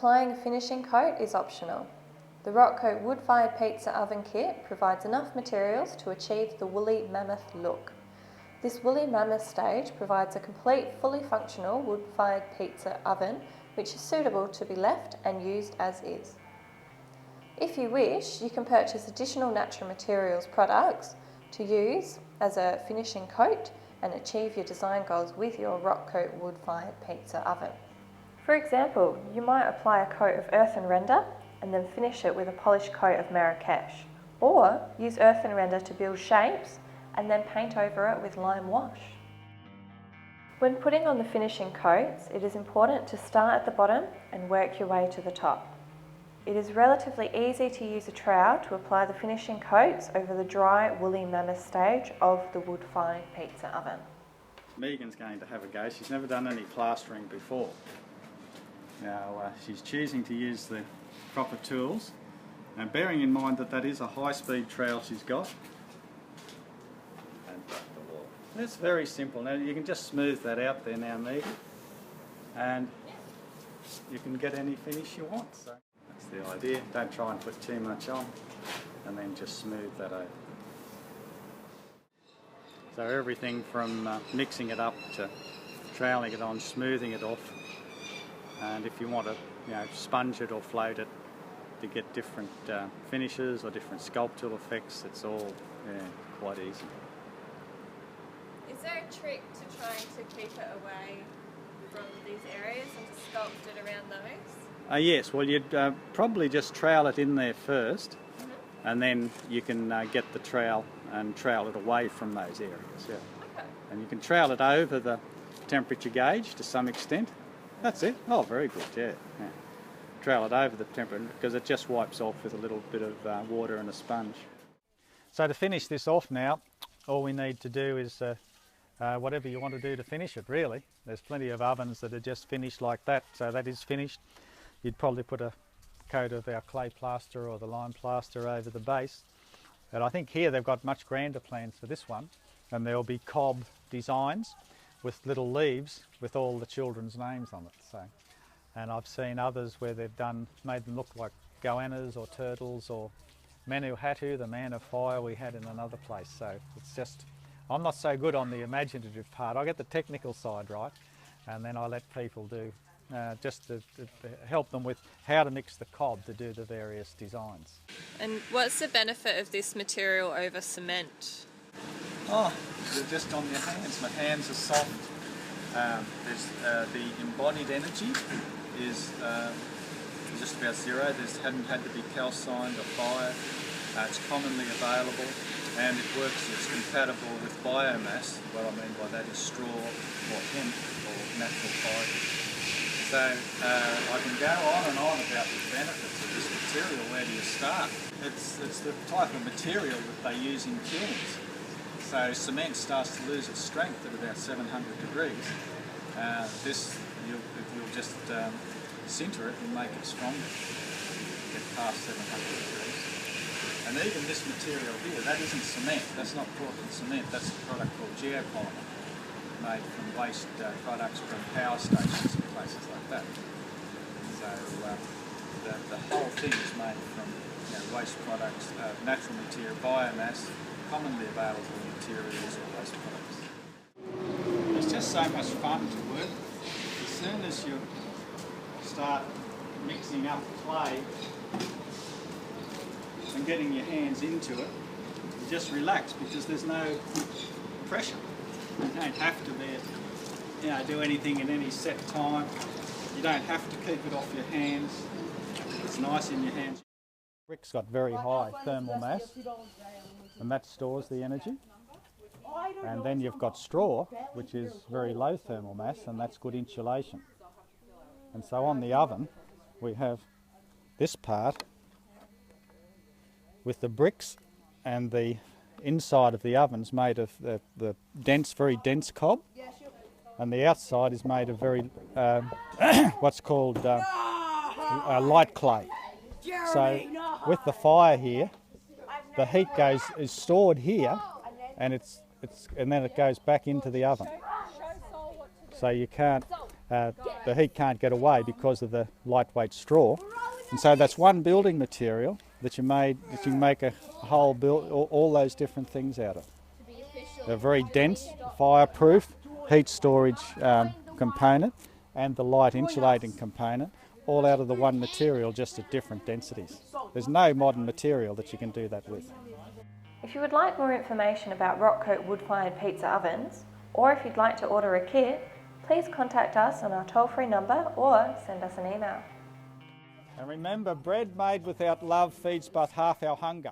Applying a finishing coat is optional. The ROCKCOTE wood-fired pizza oven kit provides enough materials to achieve the woolly mammoth look. This woolly mammoth stage provides a complete, fully functional wood-fired pizza oven which is suitable to be left and used as is. If you wish, you can purchase additional natural materials products to use as a finishing coat and achieve your design goals with your ROCKCOTE wood-fired pizza oven. For example, you might apply a coat of earthen render and then finish it with a polished coat of Marrakesh, or use earthen render to build shapes and then paint over it with lime wash. When putting on the finishing coats, it is important to start at the bottom and work your way to the top. It is relatively easy to use a trowel to apply the finishing coats over the dry woolly mammoth stage of the wood-fired pizza oven. Megan's going to have a go. She's never done any plastering before. Now she's choosing to use the proper tools, and bearing in mind that that is a high-speed trowel she's got. And back the wall. It's very simple. Now you can just smooth that out there now, Megan, and you can get any finish you want. So that's the idea. Don't try and put too much on, and then just smooth that over. So everything from mixing it up to troweling it on, smoothing it off, and if you want to, sponge it or float it to get different finishes or different sculptural effects, it's all quite easy. Is there a trick to trying to keep it away from these areas and to sculpt it around those? Yes, well you'd probably just trowel it in there first, and then you can get the trowel and trowel it away from those areas. Yeah. Okay. And you can trowel it over the temperature gauge to some extent. That's it. Oh, very good, yeah. Trowel it over the temperature because it just wipes off with a little bit of water and a sponge. So to finish this off now, all we need to do is whatever you want to do to finish it, really. There's plenty of ovens that are just finished like that, so that is finished. You'd probably put a coat of our clay plaster or the lime plaster over the base. And I think here they've got much grander plans for this one, and there'll be cob designs with little leaves with all the children's names on it. So, and I've seen others where they've made them look like goannas or turtles, or Manuhatu, the man of fire we had in another place. So it's just, I'm not so good on the imaginative part. I get the technical side right, and then I let people do just to help them with how to mix the cob to do the various designs. And what's the benefit of this material over cement? Oh, just on your hands. My hands are soft. The embodied energy is just about zero. This hadn't had to be calcined or fired. It's commonly available, and it works. It's compatible with biomass. What I mean by that is straw or hemp or natural fibre. So I can go on and on about the benefits of this material. Where do you start? It's the type of material that they use in kilns. So cement starts to lose its strength at about 700 degrees. You'll just sinter it and make it stronger, get past 700 degrees. And even this material here, that isn't cement, that's not Portland cement, that's a product called geopolymer, made from waste products from power stations and places like that. So the whole thing is made from waste products, natural material, biomass, commonly available materials or waste products. It's just so much fun to work. As soon as you start mixing up clay and getting your hands into it, you just relax because there's no pressure. You don't have to do anything in any set time. You don't have to keep it off your hands. It's nice in your hands. Brick's got very high thermal mass, and that stores the energy. And then you've got straw, which is very low thermal mass, and that's good insulation. And so on the oven, we have this part with the bricks, and the inside of the oven's made of the dense, very dense cob, and the outside is made of very what's called light clay. So with the fire here, the heat is stored here, and and then it goes back into the oven. So you can't, the heat can't get away because of the lightweight straw. And so that's one building material that you can make a whole all those different things out of. They're very dense, fireproof, heat storage component and the light insulating component, all out of the one material, just at different densities. There's no modern material that you can do that with. If you would like more information about ROCKCOTE wood-fired pizza ovens, or if you'd like to order a kit, please contact us on our toll-free number or send us an email. And remember, bread made without love feeds but half our hunger.